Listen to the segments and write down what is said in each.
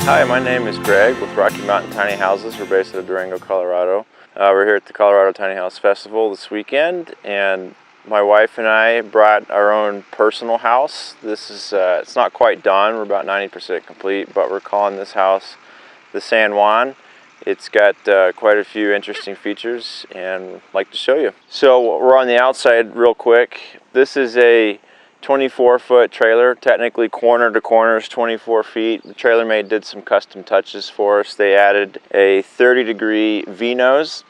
Hi, my name is Greg with Rocky Mountain Tiny Houses. We're based out of Durango, Colorado. We're here at the Colorado Tiny House Festival this weekend, and my wife and I brought our own personal house. This is, it's not quite done, we're about 90% complete, but we're calling this house the San Juan. It's got quite a few interesting features and I'd like to show you. So we're on the outside real quick. This is a 24-foot trailer, technically corner to corner is 24 feet. The TrailerMate did some custom touches for us. They added a 30-degree V-nose,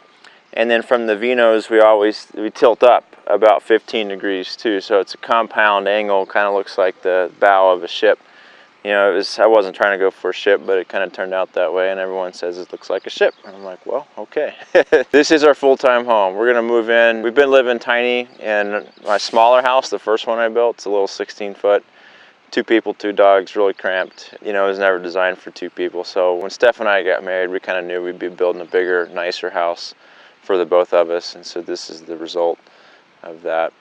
and then from the V-nose we tilt up about 15 degrees too, so it's a compound angle, kind of looks like the bow of a ship. You know, I wasn't trying to go for a ship, but it kind of turned out that way, and everyone says it looks like a ship. And I'm like, well, okay. This is our full-time home. We're gonna move in. We've been living tiny in my smaller house, the first one I built. It's a little 16-foot, 2 people, 2 dogs, really cramped. You know, it was never designed for 2 people. So when Steph and I got married, we kind of knew we'd be building a bigger, nicer house for the both of us, and so this is the result of that.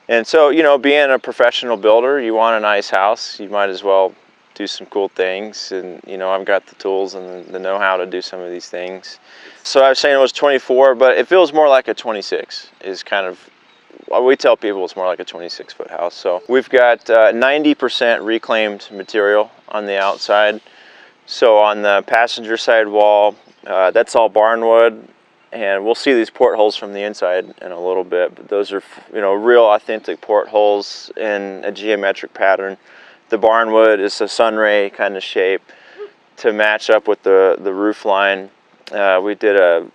And so, you know, being a professional builder, you want a nice house, you might as well do some cool things. And, you know, I've got the tools and the know-how to do some of these things. So I was saying it was 24, but it feels more like a 26 is kind of, we tell people it's more like a 26-foot house. So we've got 90% reclaimed material on the outside. So on the passenger side wall, that's all barnwood. And we'll see these portholes from the inside in a little bit, but those are, you know, real authentic portholes in a geometric pattern. The barnwood is a sunray kind of shape to match up with the roof line. We did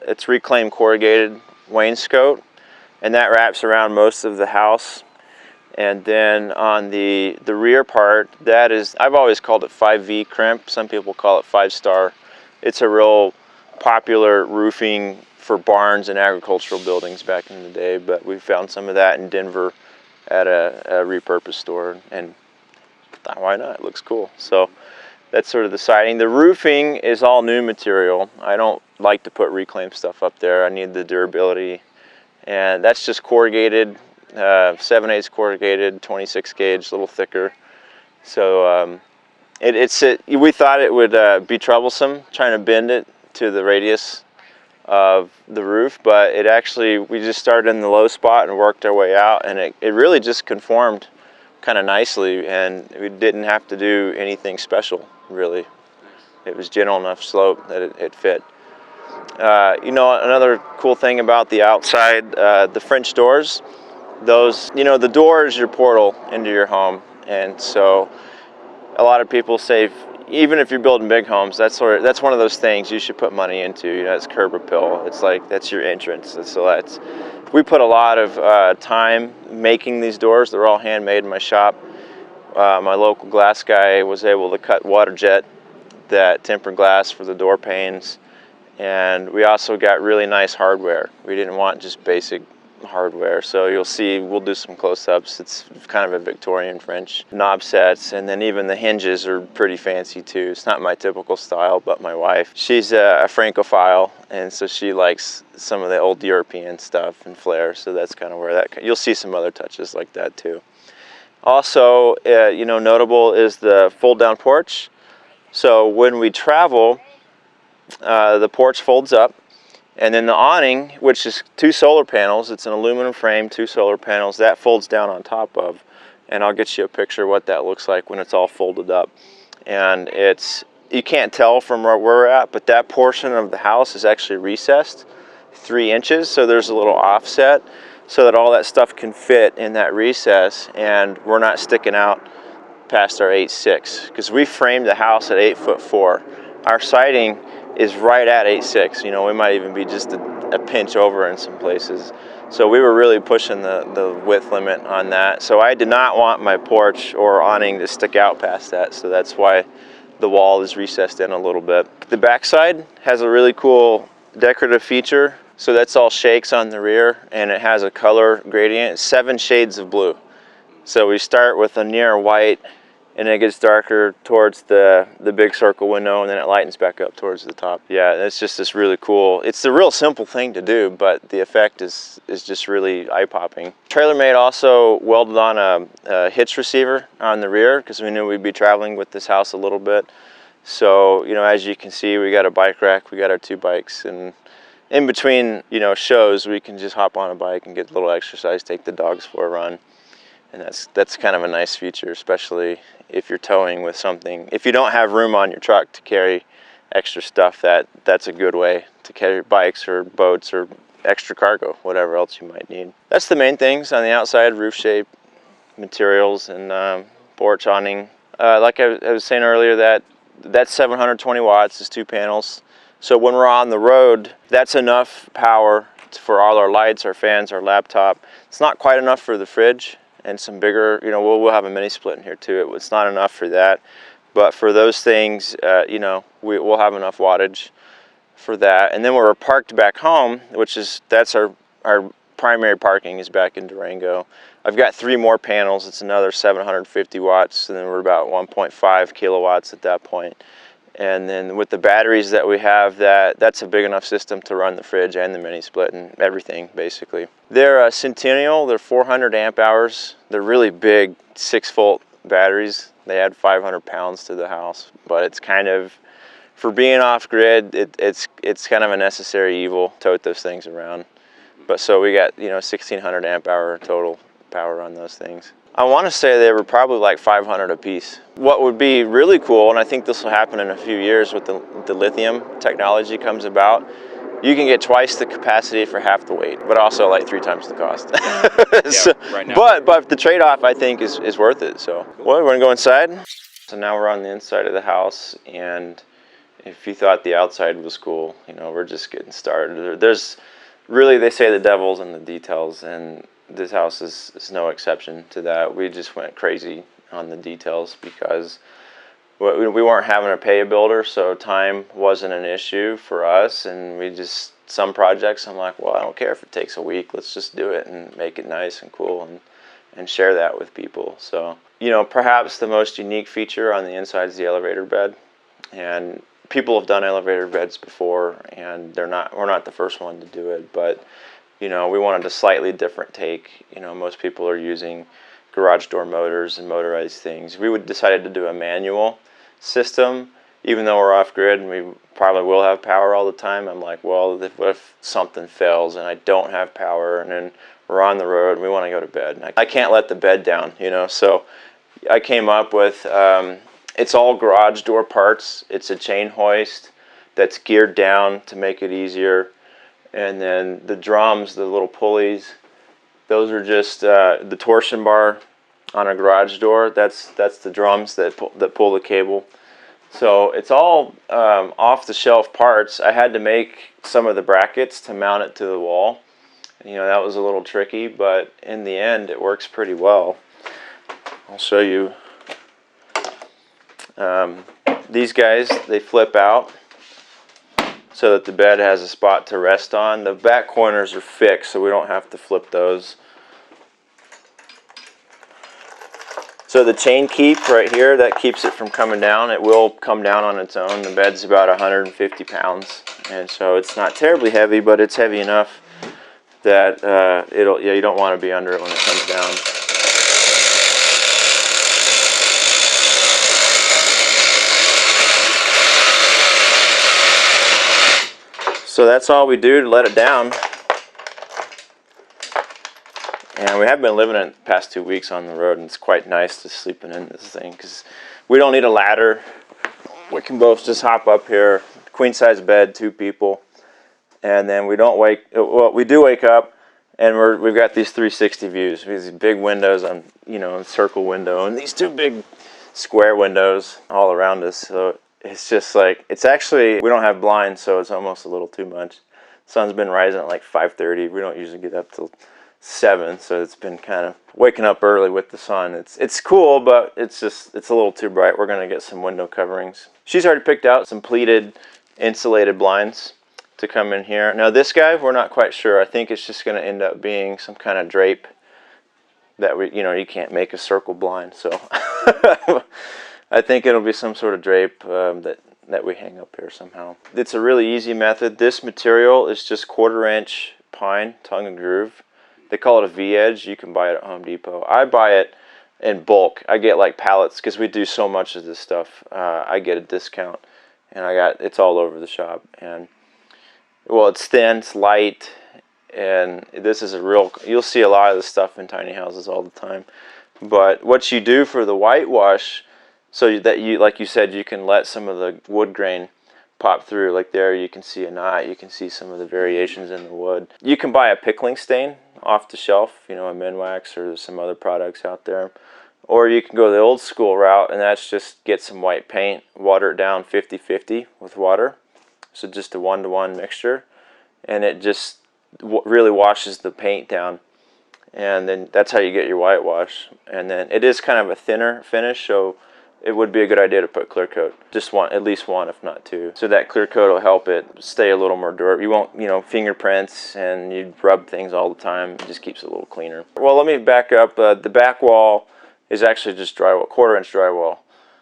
it's reclaimed corrugated wainscot, and that wraps around most of the house. And then on the rear part, that is, I've always called it 5V crimp. Some people call it 5-star. It's a real popular roofing for barns and agricultural buildings back in the day, but we found some of that in Denver at a repurposed store, and why not? It looks cool. So that's sort of the siding. The roofing is all new material. I don't like to put reclaimed stuff up there. I need the durability, and that's just corrugated, 7/8 corrugated, 26 gauge, a little thicker. So we thought it would be troublesome trying to bend it to the radius of the roof, but it actually, we just started in the low spot and worked our way out, and it really just conformed kind of nicely, and we didn't have to do anything special, really. It was gentle enough slope that it fit. You know, another cool thing about the outside, the French doors, those, you know, the door is your portal into your home, and so a lot of people say, even if you're building big homes, that's one of those things you should put money into. You know, it's curb appeal. It's like, that's your entrance. And so we put a lot of time making these doors. They're all handmade in my shop. My local glass guy was able to cut water jet that tempered glass for the door panes. And we also got really nice hardware. We didn't want just basic hardware, so you'll see we'll do some close-ups. It's kind of a Victorian French knob sets, and then even the hinges are pretty fancy too. It's not my typical style, but my wife, she's a Francophile, and so she likes some of the old European stuff and flair, so that's kind of where you'll see some other touches like that too. Also, you know, notable is the fold-down porch. So when we travel, the porch folds up. And then the awning, which is 2 solar panels, it's an aluminum frame, 2 solar panels, that folds down on top of. And I'll get you a picture of what that looks like when it's all folded up. And you can't tell from where we're at, but that portion of the house is actually recessed 3 inches, so there's a little offset so that all that stuff can fit in that recess, and we're not sticking out past our 8'6", because we framed the house at 8'4". Our siding is right at 8'6". You know, we might even be just a pinch over in some places. So we were really pushing the width limit on that. So I did not want my porch or awning to stick out past that. So that's why the wall is recessed in a little bit. The backside has a really cool decorative feature. So that's all shakes on the rear, and it has a color gradient. It's 7 shades of blue. So we start with a near white, and it gets darker towards the big circle window, and then it lightens back up towards the top. Yeah, it's just this really cool, it's a real simple thing to do, but the effect is just really eye-popping. TrailerMate also welded on a hitch receiver on the rear, because we knew we'd be traveling with this house a little bit. So, you know, as you can see, we got a bike rack, we got our 2 bikes, and in between, you know, shows, we can just hop on a bike and get a little exercise, take the dogs for a run. And that's kind of a nice feature, especially if you're towing with something. If you don't have room on your truck to carry extra stuff, that's a good way to carry bikes or boats or extra cargo, whatever else you might need. That's the main things on the outside: roof shape, materials, and porch awning. Like I was saying earlier, that's 720 watts is 2 panels. So when we're on the road, that's enough power for all our lights, our fans, our laptop. It's not quite enough for the fridge and some bigger, you know, we'll have a mini split in here too. It's not enough for that, but for those things, you know, we'll have enough wattage for that. And then when we're parked back home, that's our primary parking is back in Durango. I've got 3 more panels. It's another 750 watts, and then we're about 1.5 kilowatts at that point. And then with the batteries that we have, that's a big enough system to run the fridge and the mini split and everything, basically. They're Centennial, they're 400 amp hours. They're really big 6-volt batteries. They add 500 pounds to the house, but it's kind of, for being off grid, it's kind of a necessary evil, tote those things around. But so we got, you know, 1600 amp hour total power on those things. I want to say they were probably like 500 a piece. What would be really cool, and I think this will happen in a few years with the lithium technology comes about, you can get twice the capacity for half the weight, but also like 3 times the cost. So, yeah, right now. But the trade-off, I think, is worth it. So, well, we're gonna go inside. So now we're on the inside of the house, and if you thought the outside was cool, you know, we're just getting started. There's really, they say the devil's in the details, and this house is no exception to that. We just went crazy on the details because we weren't having to pay a builder, so time wasn't an issue for us. And some projects, I'm like, well, I don't care if it takes a week. Let's just do it and make it nice and cool and share that with people. So, you know, perhaps the most unique feature on the inside is the elevator bed. And people have done elevator beds before, and we're not the first one to do it, but you know, we wanted a slightly different take. You know, most people are using garage door motors and motorized things. We decided to do a manual system, even though we're off grid and we probably will have power all the time. I'm like, well, what if something fails and I don't have power, and then we're on the road and we want to go to bed? And I can't let the bed down, you know. So I came up with, it's all garage door parts. It's a chain hoist that's geared down to make it easier. And then the drums, the little pulleys, those are just the torsion bar on a garage door. That's the drums that pull the cable. So it's all off-the-shelf parts. I had to make some of the brackets to mount it to the wall. You know, that was a little tricky, but in the end, it works pretty well. I'll show you. These guys, they flip out so that the bed has a spot to rest on. The back corners are fixed, so we don't have to flip those. So the chain keep right here, that keeps it from coming down. It will come down on its own. The bed's about 150 pounds, and so it's not terribly heavy, but it's heavy enough that you don't want to be under it when it comes down. So that's all we do to let it down. And we have been living it the past 2 weeks on the road, and it's quite nice to sleeping in this thing because we don't need a ladder. We can both just hop up here, queen size bed, 2 people, and then we do wake up, and we've got these 360 views. We have these big windows on, you know, a circle window, and these 2 big square windows all around us. So it's just like, it's actually, we don't have blinds, so it's almost a little too much. Sun's been rising at like 5:30. We don't usually get up till 7, so it's been kind of waking up early with the sun. It's cool, but it's a little too bright. We're gonna get some window coverings. She's already picked out some pleated insulated blinds to come in here. Now this guy, we're not quite sure. I think it's just gonna end up being some kind of drape that you can't make a circle blind, so I think it'll be some sort of drape that we hang up here somehow. It's a really easy method. This material is just 1/4" pine, tongue and groove. They call it a V-edge. You can buy it at Home Depot. I buy it in bulk. I get like pallets because we do so much of this stuff. I get a discount, and it's all over the shop. And well, it's thin, it's light, and this is you'll see a lot of this stuff in tiny houses all the time. But what you do for the whitewash, so that like you said, you can let some of the wood grain pop through. Like there, you can see a knot, you can see some of the variations in the wood. You can buy a pickling stain off the shelf, a Minwax or some other products out there. Or you can go the old school route, and that's just get some white paint, water it down 50-50 with water. So just a 1-to-1 mixture, and it just really washes the paint down. And then that's how you get your whitewash. And then it is kind of a thinner finish, so it would be a good idea to put clear coat. Just at least one, if not two. So that clear coat will help it stay a little more durable. You won't, fingerprints and you rub things all the time. It just keeps it a little cleaner. Well, let me back up. The back wall is actually just drywall, 1/4-inch drywall.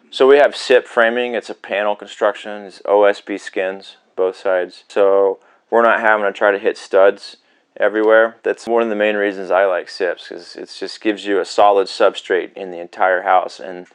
So we have SIP framing. It's a panel construction. It's OSB skins, both sides. So we're not having to try to hit studs everywhere. That's one of the main reasons I like SIPs, because it just gives you a solid substrate in the entire house. And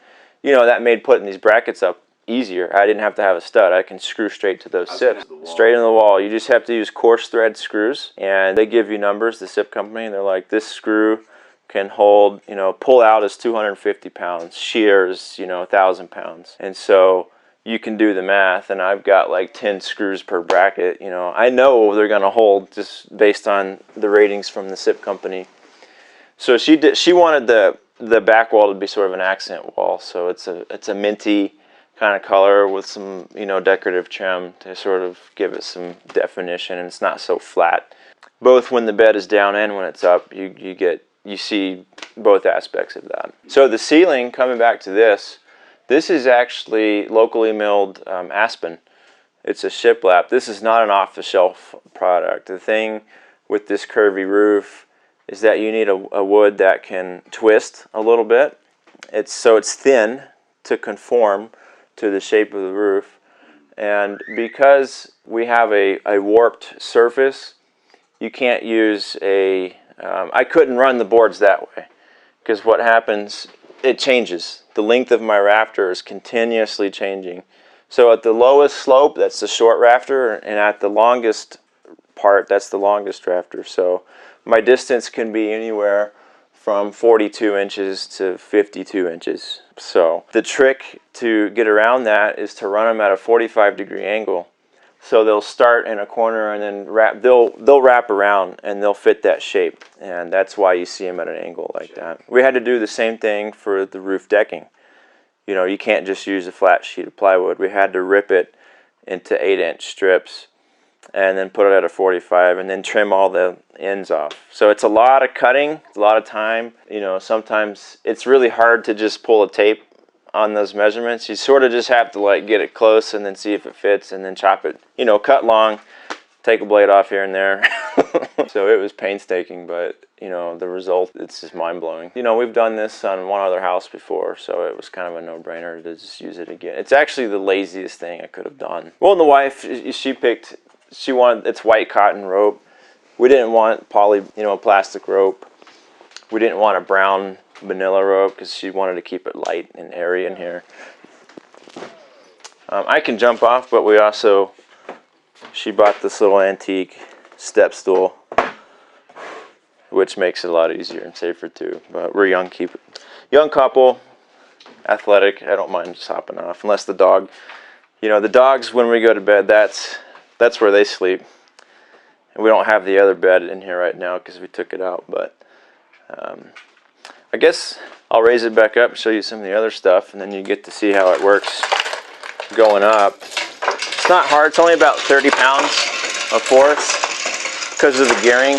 that made putting these brackets up easier. I didn't have to have a stud. I can screw straight to those SIPs, straight in the wall. You just have to use coarse thread screws, and they give you numbers, the SIP company, and they're like, this screw can hold, pull out is 250 pounds, shear is, 1,000 pounds. And so you can do the math, and I've got like 10 screws per bracket. I know they're going to hold just based on the ratings from the SIP company. So she wanted the back wall to be sort of an accent wall, so it's a minty kind of color with some decorative trim to sort of give it some definition, and it's not so flat. Both when the bed is down and when it's up, you see both aspects of that. So the ceiling, coming back to this is actually locally milled aspen. It's a shiplap. This is not an off-the-shelf product. The thing with this curvy roof is that you need a wood that can twist a little bit. It's thin to conform to the shape of the roof. And because we have a warped surface, you can't use I couldn't run the boards that way, because what happens, it changes. The length of my rafter is continuously changing. So at the lowest slope, that's the short rafter, and at the longest part, that's the longest rafter. So my distance can be anywhere from 42 inches to 52 inches. So the trick to get around that is to run them at a 45-degree angle. So they'll start in a corner and then they'll wrap around and they'll fit that shape. And that's why you see them at an angle like that. We had to do the same thing for the roof decking. You can't just use a flat sheet of plywood. We had to rip it into 8-inch strips and then put it at a 45 and then trim all the ends off. So it's a lot of cutting, a lot of time. Sometimes it's really hard to just pull a tape on those measurements. You sort of just have to get it close and then see if it fits and then chop it, cut long, take a blade off here and there. So it was painstaking, but the result, it's just mind-blowing. We've done this on one other house before, so it was kind of a no-brainer to just use it again. It's actually the laziest thing I could have done. Well, and the wife, she wanted, it's white cotton rope. We didn't want plastic rope. We didn't want a brown manila rope because she wanted to keep it light and airy in here. I can jump off, but she bought this little antique step stool, which makes it a lot easier and safer too. But we're young couple, athletic. I don't mind just hopping off, unless the dog, the dogs, when we go to bed, that's where they sleep. And we don't have the other bed in here right now because we took it out, but I guess I'll raise it back up and show you some of the other stuff, and then you get to see how it works going up. It's not hard. It's only about 30 pounds of force because of the gearing.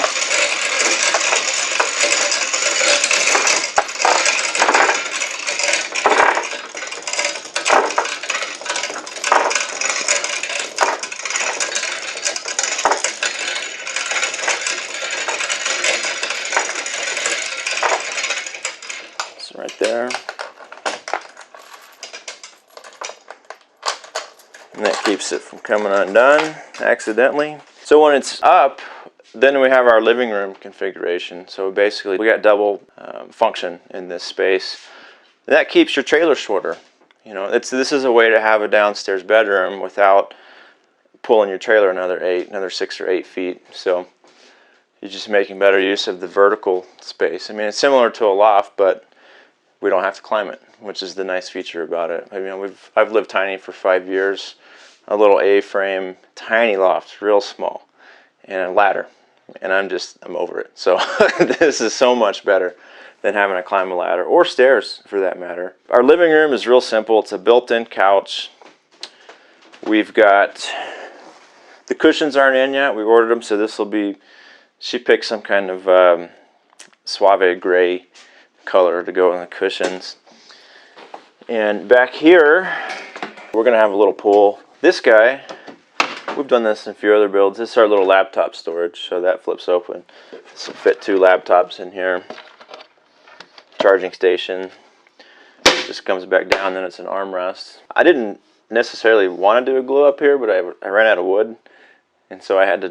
Right there. And that keeps it from coming undone accidentally. So when it's up, Then we have our living room configuration. So basically we got double function in this space. And that keeps your trailer shorter. You know, this is a way to have a downstairs bedroom without pulling your trailer another 6 or 8 feet. So you're just making better use of the vertical space. I mean, it's similar to a loft, but we don't have to climb it, which is the nice feature about it. I mean, I've lived tiny for 5 years. A little A-frame, tiny loft, real small, and a ladder. And I'm over it. So this is so much better than having to climb a ladder, or stairs for that matter. Our living room is real simple. It's a built-in couch. We've got, the cushions aren't in yet. We ordered them, so this will be, she picked some kind of suave gray color to go in the cushions. And back here, we're gonna have a little pool. This guy, we've done this in a few other builds. This is our little laptop storage, so that flips open. This will fit 2 laptops in here. Charging station. Just comes back down, then it's an armrest. I didn't necessarily want to do a glue up here, but I ran out of wood, and so I had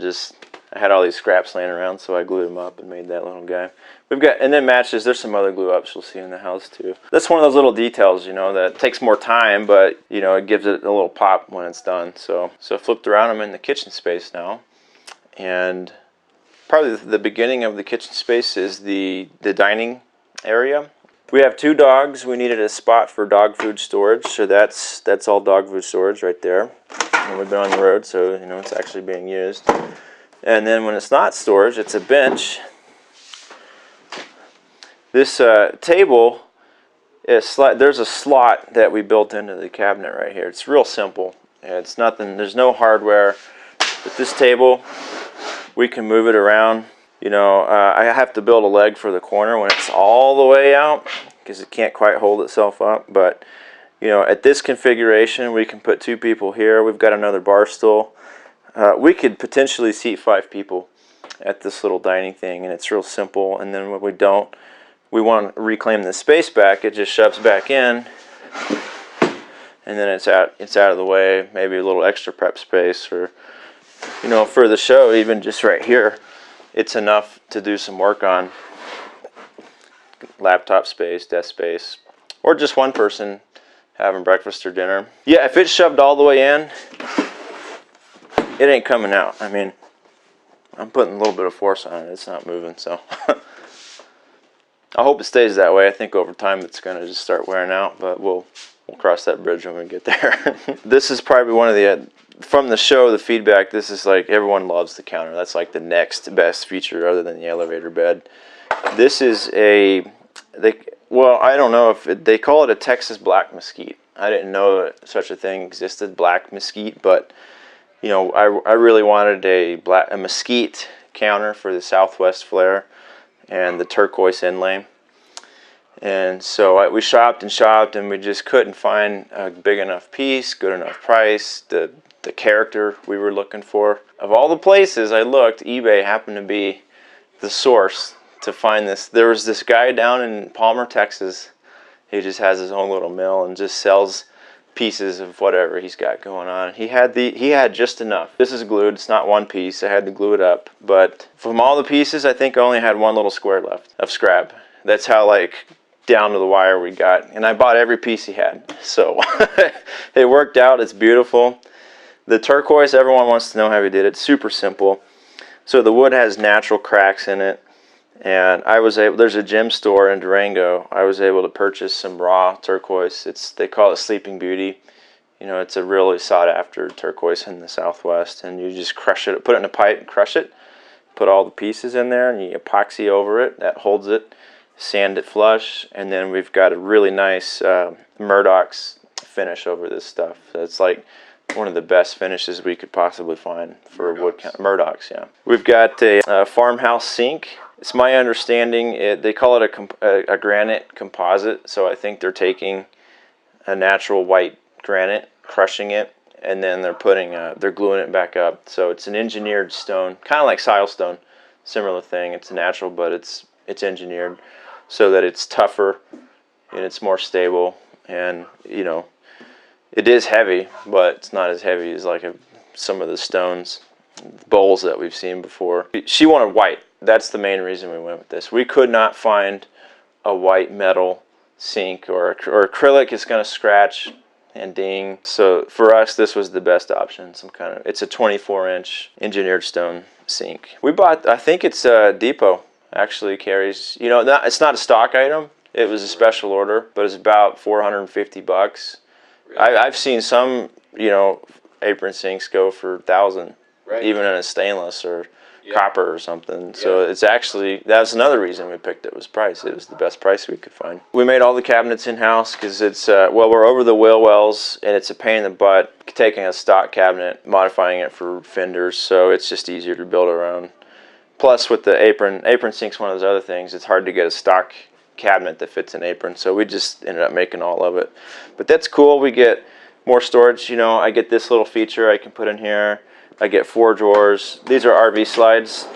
all these scraps laying around, so I glued them up and made that little guy. We've got, and then matches, there's some other glue ups you'll see in the house too. That's one of those little details, you know, that takes more time, but you know, it gives it a little pop when it's done. So flipped around, I'm in the kitchen space now, and probably the beginning of the kitchen space is the dining area. We have 2 dogs. We needed a spot for dog food storage, so that's all dog food storage right there. And we've been on the road, so you know it's actually being used. And then when it's not storage, it's a bench. This table is there's a slot that we built into the cabinet right here. It's real simple. It's nothing. There's no hardware. But this table, we can move it around. You know, I have to build a leg for the corner when it's all the way out because it can't quite hold itself up. But you know, at this configuration, we can put 2 people here. We've got another bar stool. We could potentially seat 5 people at this little dining thing, and it's real simple. And then when we want to reclaim the space back, it just shoves back in, and then it's out of the way. Maybe a little extra prep space, or you know, for the show, even just right here, it's enough to do some work on. Laptop space, desk space, or just one person having breakfast or dinner. Yeah, if it's shoved all the way in, it ain't coming out. I mean, I'm putting a little bit of force on it. It's not moving, so I hope it stays that way. I think over time it's going to just start wearing out, but we'll cross that bridge when we get there. This is probably one of the, from the show, the feedback, this is like, everyone loves the counter. That's like the next best feature other than the elevator bed. This is well, I don't know if they call it a Texas black mesquite. I didn't know that such a thing existed, black mesquite, but you know, I really wanted a mesquite counter for the Southwest flare and the turquoise inlay. And so we shopped and shopped, and we just couldn't find a big enough piece, good enough price, the character we were looking for. Of all the places I looked, eBay happened to be the source to find this. There was this guy down in Palmer, Texas. He just has his own little mill and just sells pieces of whatever he's got going on. He had just enough. This is glued. It's not one piece. I had to glue it up. But from all the pieces, I think I only had one little square left of scrap. That's how like down to the wire we got. And I bought every piece he had. So it worked out. It's beautiful. The turquoise, everyone wants to know how he did it. Super simple. So the wood has natural cracks in it. And there's a gem store in Durango. I was able to purchase some raw turquoise. They call it Sleeping Beauty. You know, it's a really sought after turquoise in the Southwest. And you just crush it, put it in a pipe and crush it. Put all the pieces in there and you epoxy over it. That holds it. Sand it flush. And then we've got a really nice Murdoch's finish over this stuff. It's like one of the best finishes we could possibly find for wood. Murdoch's, yeah. We've got a farmhouse sink. It's my understanding they call it a granite composite, so I think they're taking a natural white granite, crushing it, and then they're gluing it back up. So it's an engineered stone, kind of like silestone, similar thing. It's natural, but it's engineered so that it's tougher and it's more stable. And you know, it is heavy, but it's not as heavy as like some of the stones. bowls that we've seen before. She wanted white. That's the main reason we went with this. We could not find a white metal sink, or acrylic is going to scratch and ding. So for us, this was the best option. It's a 24-inch engineered stone sink. We bought, I think it's Depot actually carries, it's not a stock item. It was a special order, but it's about $450. Really? I've seen some, apron sinks go for $1,000, right, even in a stainless or copper or something. Yeah. So it's actually, that's another reason we picked it, was price. It was the best price we could find. We made all the cabinets in-house because it's, we're over the wheel wells, and it's a pain in the butt taking a stock cabinet, modifying it for fenders, so it's just easier to build around. Plus with the apron sink's one of those other things, it's hard to get a stock cabinet that fits an apron, so we just ended up making all of it. But that's cool. We get more storage. I get this little feature I can put in here. I get 4 drawers. These are RV slides,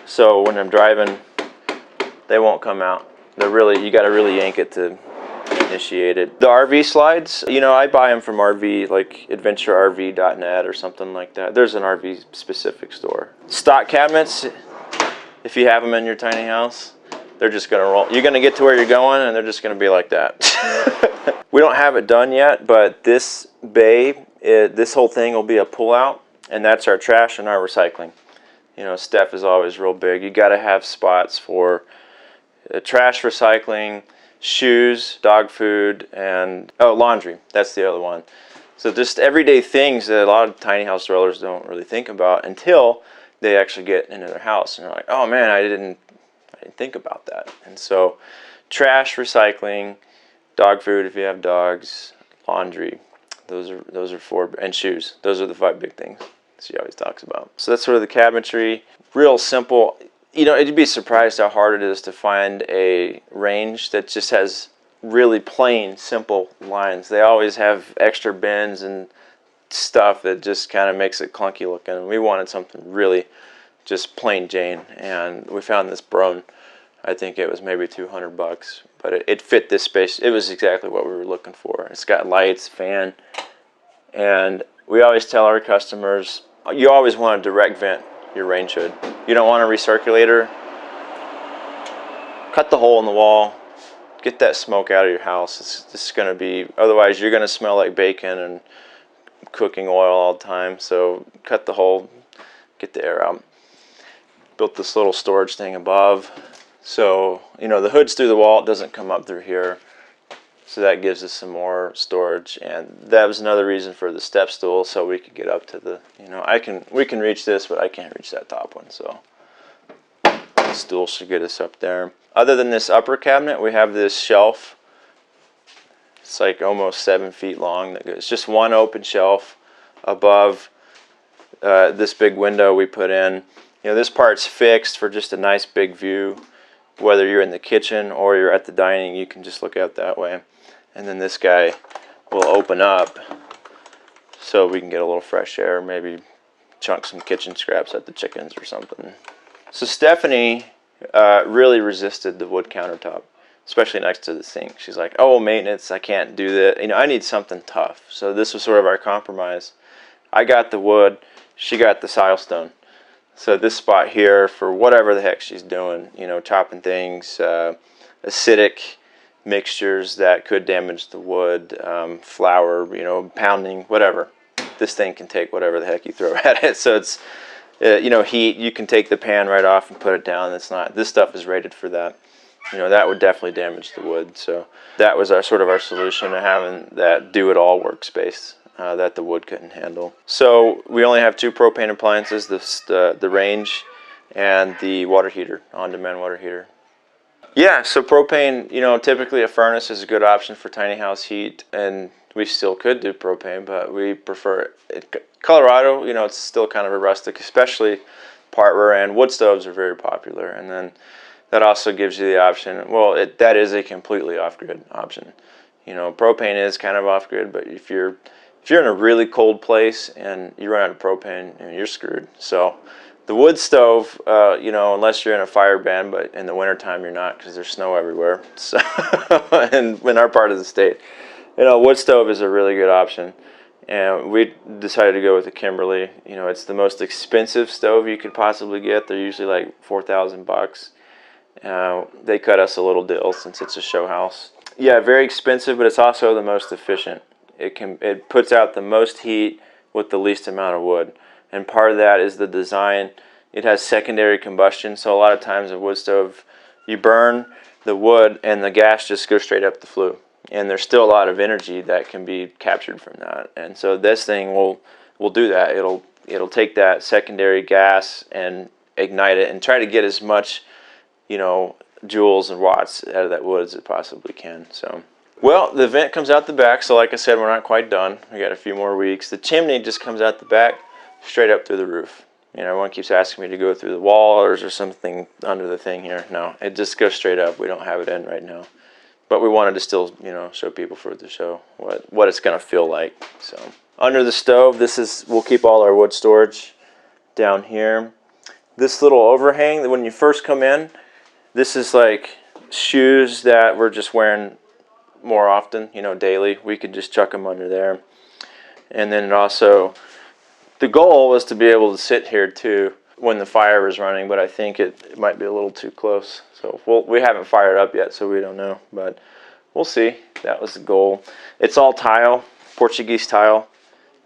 so when I'm driving, they won't come out. You got to really yank it to initiate it. The RV slides, I buy them from RV, like adventurerv.net or something like that. There's an RV specific store. Stock cabinets, if you have them in your tiny house, they're just going to roll. You're going to get to where you're going, and they're just going to be like that. We don't have it done yet, but this bay, this whole thing will be a pull-out, and that's our trash and our recycling. Steph is always real big. You got to have spots for trash, recycling, shoes, dog food, and laundry. That's the other one. So just everyday things that a lot of tiny house dwellers don't really think about until they actually get into their house, and they're like, "Oh man, I didn't think about that." And so, trash, recycling, dog food if you have dogs, laundry. Those are 4, and shoes. Those are the 5 big things she always talks about. So that's sort of the cabinetry. Real simple. You'd be surprised how hard it is to find a range that just has really plain, simple lines. They always have extra bends and stuff that just kind of makes it clunky looking. We wanted something really just plain Jane, and we found this Brone. I think it was maybe $200, but it fit this space. It was exactly what we were looking for. It's got lights, fan, and we always tell our customers, you always want to direct vent your range hood. You don't want a recirculator. Cut the hole in the wall. Get that smoke out of your house. It's going to be, otherwise you're going to smell like bacon and cooking oil all the time. So cut the hole, get the air out. Built this little storage thing above. So, the hood's through the wall, it doesn't come up through here. So that gives us some more storage. And that was another reason for the step stool, so we could get up to the, we can reach this, but I can't reach that top one. So the stool should get us up there. Other than this upper cabinet, we have this shelf. It's like almost 7 feet long. It's just one open shelf above this big window we put in. This part's fixed for just a nice big view. Whether you're in the kitchen or you're at the dining, you can just look out that way. And then this guy will open up so we can get a little fresh air, maybe chunk some kitchen scraps at the chickens or something. So Stephanie really resisted the wood countertop, especially next to the sink. She's like, "Oh, maintenance, I can't do that. I need something tough." So this was sort of our compromise. I got the wood, she got the silestone. So this spot here, for whatever the heck she's doing, chopping things, acidic mixtures that could damage the wood, flour, pounding, whatever. This thing can take whatever the heck you throw at it. So it's, heat, you can take the pan right off and put it down. This stuff is rated for that. That would definitely damage the wood. So that was our solution to having that do-it-all workspace. That the wood couldn't handle. So we only have 2 propane appliances, the range and the water heater, on-demand water heater. Yeah, so propane, typically a furnace is a good option for tiny house heat, and we still could do propane, but we prefer it. Colorado, it's still kind of a rustic, especially part where and wood stoves are very popular, and then that also gives you the option, that is a completely off-grid option. Propane is kind of off-grid, but if you're in a really cold place and you run out of propane, you're screwed. So the wood stove, unless you're in a fire ban, but in the wintertime you're not because there's snow everywhere. So, and in our part of the state, wood stove is a really good option. And we decided to go with the Kimberly. You know, it's the most expensive stove you could possibly get. They're usually like $4,000. They cut us a little deal since it's a show house. Yeah, very expensive, but it's also the most efficient. It puts out the most heat with the least amount of wood. And part of that is the design. It has secondary combustion, so a lot of times a wood stove, you burn the wood and the gas just goes straight up the flue. And there's still a lot of energy that can be captured from that. And so this thing will do that. It'll take that secondary gas and ignite it and try to get as much, you know, joules and watts out of that wood as it possibly can. So, well, the vent comes out the back. So like I said, we're not quite done. We got a few more weeks. The chimney just comes out the back, straight up through the roof. You know, everyone keeps asking me to go through the wall, or is there something under the thing here? No, it just goes straight up. We don't have it in right now. But we wanted to still, you know, show people for the show what it's going to feel like. So under the stove, we'll keep all our wood storage down here. This little overhang, when you first come in, this is like shoes that we're just wearing more often, you know, daily. We could just chuck them under there. And then also, the goal was to be able to sit here too when the fire was running, but I think it might be a little too close. So we haven't fired up yet, so we don't know, but we'll see. That was the goal. It's all tile, Portuguese tile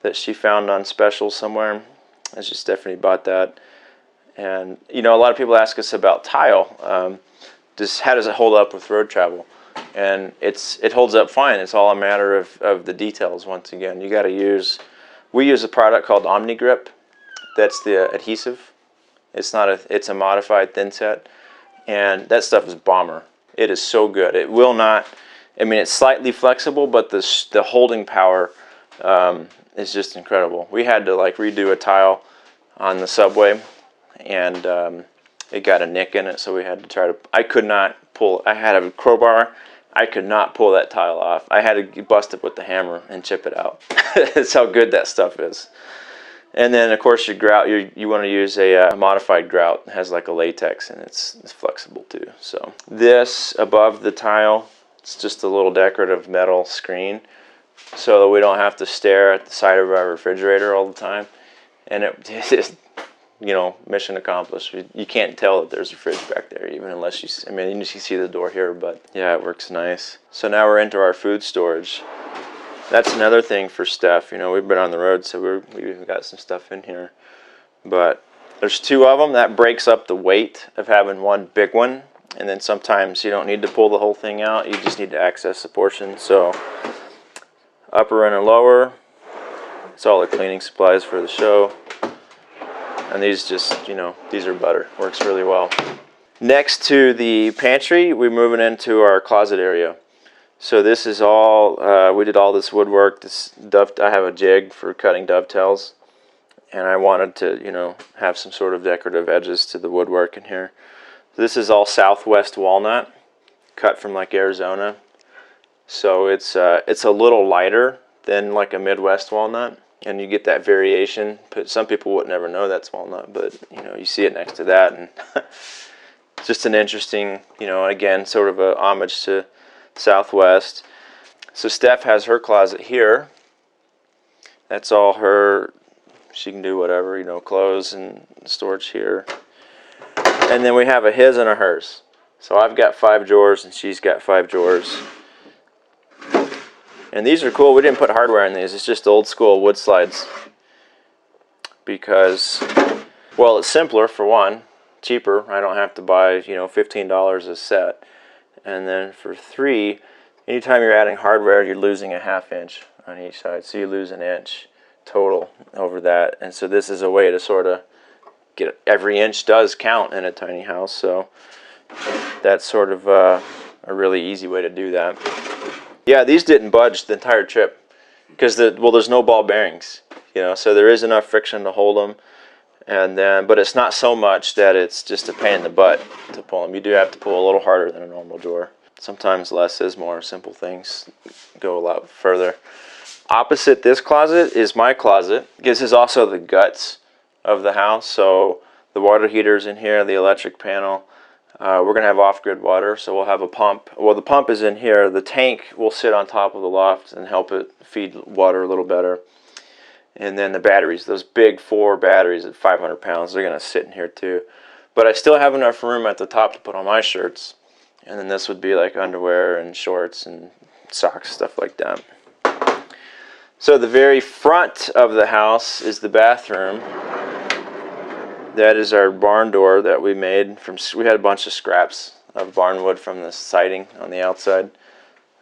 that she found on special somewhere. As just Stephanie bought that. And, you know, a lot of people ask us about tile. How does it hold up with road travel? And it holds up fine. It's all a matter of the details. Once again, you got to we use a product called OmniGrip. That's the adhesive. It's a modified thin set, and that stuff is bomber. It is so good. It will not. I mean, it's slightly flexible, but the holding power is just incredible. We had to like redo a tile on the subway, and it got a nick in it, so we had to try to. I could not pull. I had a crowbar. I could not pull that tile off. I had to bust it with the hammer and chip it out. That's how good that stuff is. And then, of course, your grout, you want to use a modified grout. It has like a latex, and it's flexible too. So this above the tile, it's just a little decorative metal screen so that we don't have to stare at the side of our refrigerator all the time. And it is, you know, mission accomplished. You can't tell that there's a fridge back there, even unless you see the door here, but yeah, it works nice. So now we're into our food storage. That's another thing for Steph. You know, we've been on the road, so we've got some stuff in here. But there's two of them. That breaks up the weight of having one big one. And then sometimes you don't need to pull the whole thing out. You just need to access a portion. So upper and a lower. It's all the cleaning supplies for the show. And these just, you know, these are butter. Works really well. Next to the pantry, we're moving into our closet area. So this is all, we did all this woodwork. I have a jig for cutting dovetails. And I wanted to, you know, have some sort of decorative edges to the woodwork in here. This is all Southwest walnut, cut from like Arizona. So it's a little lighter than like a Midwest walnut. And you get that variation. Some people would never know that's walnut, but, you know, you see it next to that. And it's just an interesting, you know, again, sort of a homage to Southwest. So Steph has her closet here. That's all her. She can do whatever, you know, clothes and storage here. And then we have a his and a hers. So I've got 5 drawers and she's got 5 drawers. And these are cool. We didn't put hardware in these. It's just old school wood slides. Because, well, it's simpler for one, cheaper. I don't have to buy, you know, $15 a set. And then for 3, anytime you're adding hardware, you're losing a ½ inch on each side. So you lose an inch total over that. And so this is a way to sort of get, every inch does count in a tiny house. So that's sort of a really easy way to do that. Yeah, these didn't budge the entire trip because there's no ball bearings, you know, so there is enough friction to hold them. And then, but it's not so much that it's just a pain in the butt to pull them. You do have to pull a little harder than a normal drawer. Sometimes less is more. Simple things go a lot further. Opposite this closet is my closet. This is also the guts of the house. So the water heater's in here, the electric panel. We're going to have off-grid water, so we'll have a pump. Well, the pump is in here. The tank will sit on top of the loft and help it feed water a little better. And then the batteries, those big 4 batteries at 500 pounds, they're going to sit in here too. But I still have enough room at the top to put on my shirts. And then this would be like underwear and shorts and socks, stuff like that. So the very front of the house is the bathroom. That is our barn door that we made from, we had a bunch of scraps of barn wood from the siding on the outside.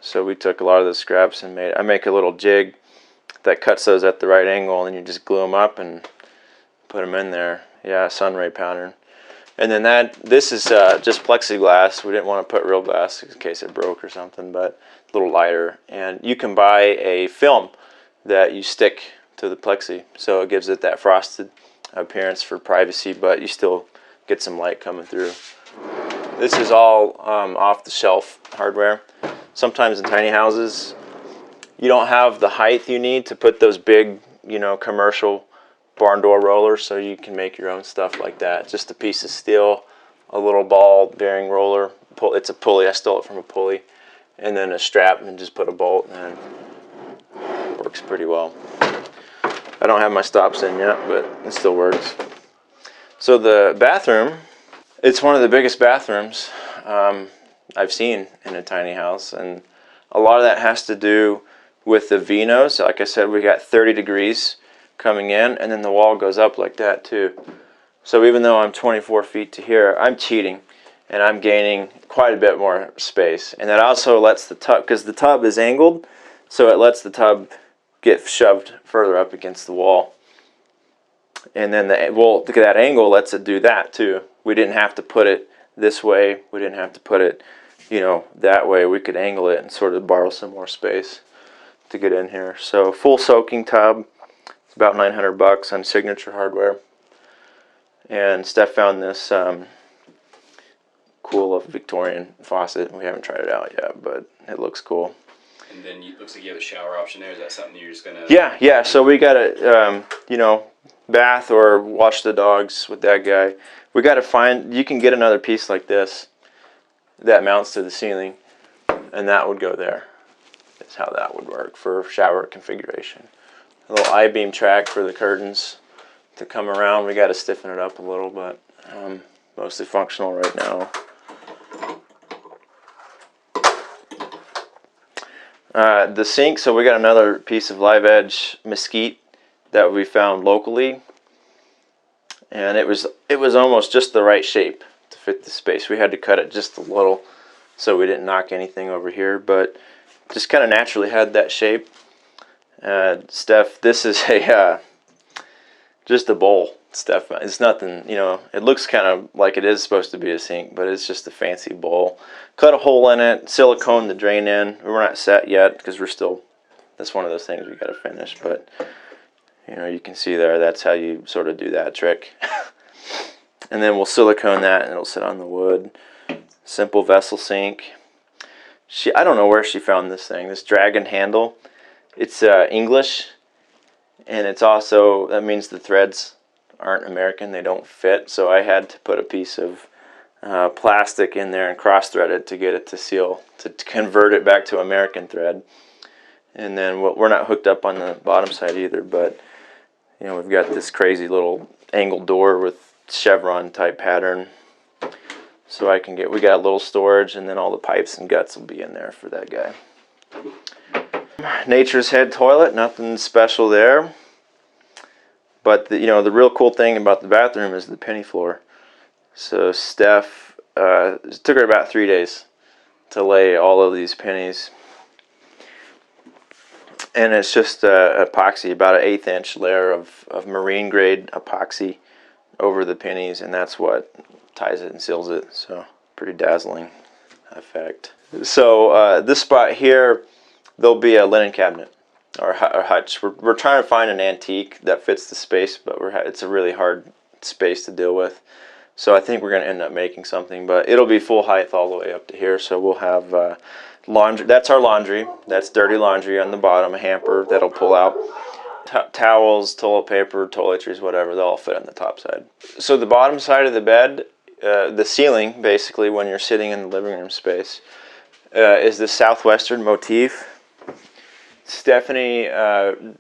So we took a lot of the scraps and I make a little jig that cuts those at the right angle, and you just glue them up and put them in there. Yeah, sunray pattern. And then this is just plexiglass. We didn't want to put real glass in case it broke or something, but a little lighter. And you can buy a film that you stick to the plexi, so it gives it that frosted appearance for privacy, but you still get some light coming through. This is all off-the-shelf hardware. Sometimes in tiny houses, you don't have the height you need to put those big, commercial barn door rollers, so you can make your own stuff like that. Just a piece of steel, a little ball bearing roller. It's a pulley. I stole it from a pulley, and then a strap, and just put a bolt, and it works pretty well. I don't have my stops in yet, but it still works. So the bathroom, it's one of the biggest bathrooms I've seen in a tiny house, and a lot of that has to do with the V-nose. Like I said, we got 30 degrees coming in, and then the wall goes up like that too. So even though I'm 24 feet to here, I'm cheating, and I'm gaining quite a bit more space. And that also lets the tub, because the tub is angled, so it lets the tub get shoved further up against the wall. And then look at that angle lets it do that too. We didn't have to put it this way. We didn't have to put it, that way. We could angle it and sort of borrow some more space to get in here. So full soaking tub. It's about $900 on Signature Hardware. And Steph found this cool Victorian faucet. We haven't tried it out yet, but it looks cool. And then it looks like you have a shower option there. Is that something you're just gonna? Yeah. So we got a, bath or wash the dogs with that guy. We got to find. You can get another piece like this that mounts to the ceiling, and that would go there. That's how that would work for shower configuration. A little I-beam track for the curtains to come around. We got to stiffen it up a little, but mostly functional right now. The sink, so we got another piece of live edge mesquite that we found locally, and it was almost just the right shape to fit the space. We had to cut it just a little so we didn't knock anything over here, but just kind of naturally had that shape. Steph, this is just a bowl. Steph, it's nothing, it looks kind of like it is supposed to be a sink, but it's just a fancy bowl. Cut a hole in it, silicone the drain in. We're not set yet because that's one of those things we got to finish, but you can see there, that's how you sort of do that trick. And then we'll silicone that and it'll sit on the wood. Simple vessel sink. I don't know where she found this thing, this dragon handle. It's English, and it's also, that means the threads aren't American, they don't fit, so I had to put a piece of plastic in there and cross thread it to get it to seal, to convert it back to American thread. And then we're not hooked up on the bottom side either, but we've got this crazy little angled door with chevron type pattern, so we got a little storage, and then all the pipes and guts will be in there for that guy. Nature's Head toilet, nothing special there. But the real cool thing about the bathroom is the penny floor. So Steph, it took her about 3 days to lay all of these pennies. And it's just epoxy, about an 1/8 inch layer of marine grade epoxy over the pennies, and that's what ties it and seals it. So pretty dazzling effect. So this spot here, there'll be a linen cabinet or hutch. We're trying to find an antique that fits the space, but it's a really hard space to deal with. So I think we're going to end up making something, but it'll be full height all the way up to here. So we'll have laundry. That's our laundry. That's dirty laundry on the bottom, a hamper that'll pull out. Towels, toilet paper, toiletries, whatever, they'll all fit on the top side. So the bottom side of the bed, the ceiling, basically, when you're sitting in the living room space, is the southwestern motif. Stephanie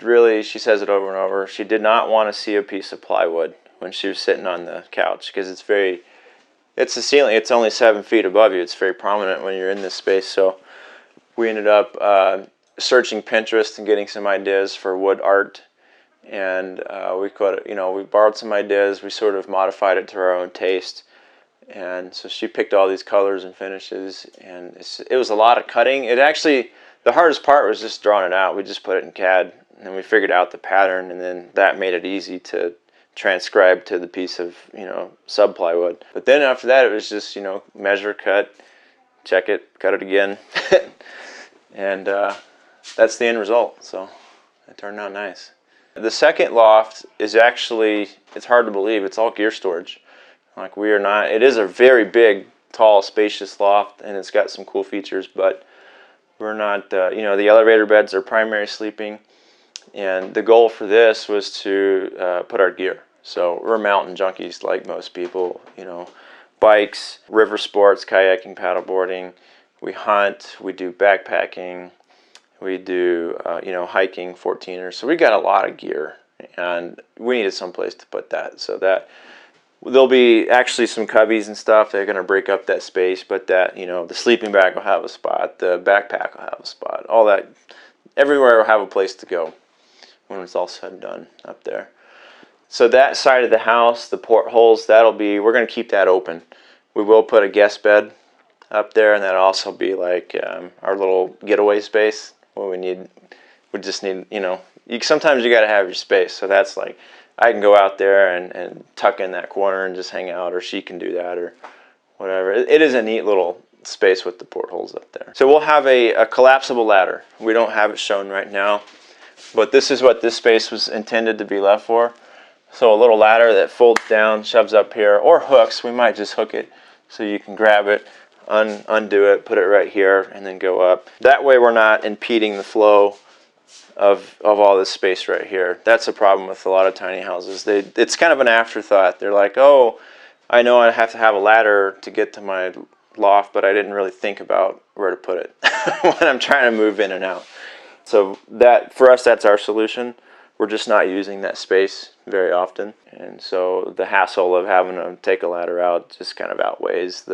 really, she says it over and over, she did not want to see a piece of plywood when she was sitting on the couch, because it's the ceiling, it's only 7 feet above you, it's very prominent when you're in this space. So we ended up searching Pinterest and getting some ideas for wood art, and we borrowed some ideas, we sort of modified it to our own taste. And so she picked all these colors and finishes, and it was a lot of cutting. The hardest part was just drawing it out. We just put it in CAD, and then we figured out the pattern, and then that made it easy to transcribe to the piece of, sub plywood. But then after that, it was just, measure, cut, check it, cut it again, and that's the end result. So it turned out nice. The second loft is actually, it's hard to believe, it's all gear storage. Like, it is a very big, tall, spacious loft, and it's got some cool features, but we're not, the elevator beds are primary sleeping, and the goal for this was to put our gear. So we're mountain junkies like most people, bikes, river sports, kayaking, paddleboarding. We hunt, we do backpacking, we do, hiking, 14ers. So we got a lot of gear, and we needed some place to put that. So there'll be actually some cubbies and stuff that are going to break up that space, but the sleeping bag will have a spot, the backpack will have a spot, all that, everywhere will have a place to go when it's all said and done up there. So that side of the house, the portholes, we're going to keep that open. We will put a guest bed up there, and that'll also be like our little getaway space where we just need, sometimes you got to have your space. So that's like, I can go out there and tuck in that corner and just hang out, or she can do that, or whatever. It is a neat little space with the portholes up there. So we'll have a collapsible ladder. We don't have it shown right now, but this is what this space was intended to be left for. So a little ladder that folds down, shoves up here, or hooks. We might just hook it so you can grab it, undo it, put it right here, and then go up. That way we're not impeding the flow of all this space right here. That's a problem with a lot of tiny houses. It's kind of an afterthought. They're like, oh, I know I have to have a ladder to get to my loft, but I didn't really think about where to put it when I'm trying to move in and out. So for us, that's our solution. We're just not using that space very often, and so the hassle of having to take a ladder out just kind of outweighs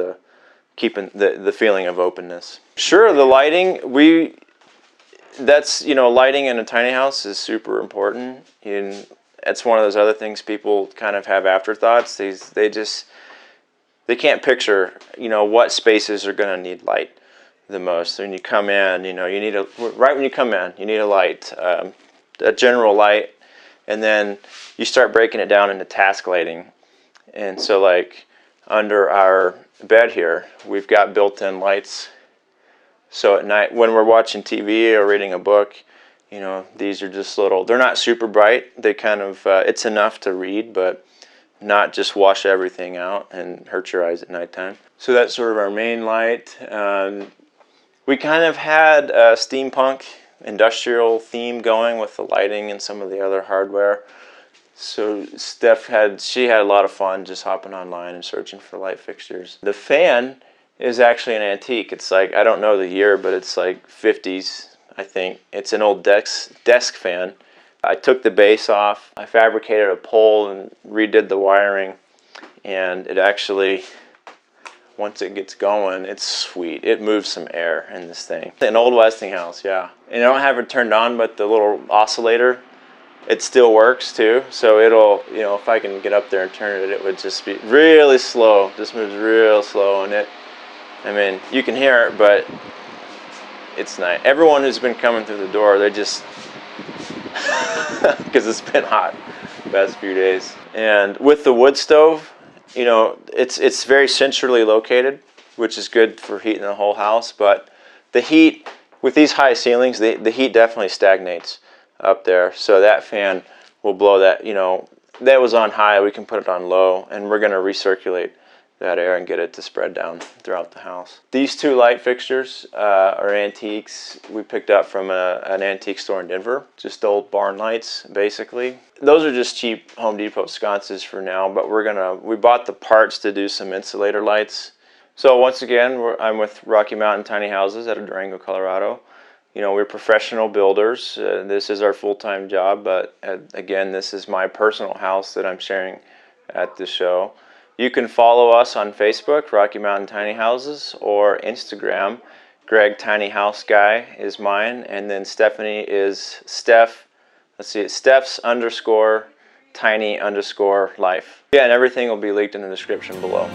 keeping the feeling of openness. Sure, the lighting, lighting in a tiny house is super important. And it's one of those other things people kind of have afterthoughts. They can't picture, what spaces are going to need light the most. When you come in, right when you come in, you need a light, a general light, and then you start breaking it down into task lighting. And so, like, under our bed here, we've got built-in lights. So at night, when we're watching TV or reading a book, these are just they're not super bright. They kind of, it's enough to read, but not just wash everything out and hurt your eyes at nighttime. So that's sort of our main light. We kind of had a steampunk industrial theme going with the lighting and some of the other hardware. So Steph had a lot of fun just hopping online and searching for light fixtures. The fan is actually an antique. It's like, I don't know the year, but it's like 50s, I think. It's an old desk fan. I took the base off, I fabricated a pole and redid the wiring, and it actually, once it gets going, it's sweet. It moves some air in this thing. An old Westinghouse, yeah. And I don't have it turned on, but the little oscillator, it still works too. So it'll, if I can get up there and turn it, it would just be really slow. Just moves real slow, and you can hear it, but it's nice. Everyone who's been coming through the door, they just, because it's been hot the past few days. And with the wood stove, it's very centrally located, which is good for heating the whole house. But the heat, with these high ceilings, the heat definitely stagnates up there. So that fan will blow that, that was on high, we can put it on low, and we're going to recirculate that air and get it to spread down throughout the house. These two light fixtures are antiques. We picked up from an antique store in Denver, just old barn lights, basically. Those are just cheap Home Depot sconces for now, but we bought the parts to do some insulator lights. So once again, I'm with Rocky Mountain Tiny Houses out of Durango, Colorado. we're professional builders. This is our full-time job, but again, this is my personal house that I'm sharing at the show. You can follow us on Facebook, Rocky Mountain Tiny Houses, or Instagram. Greg Tiny House Guy is mine, and then Stephanie is Steph. Let's see, it's Steph's_tiny_life. Yeah, and everything will be linked in the description below.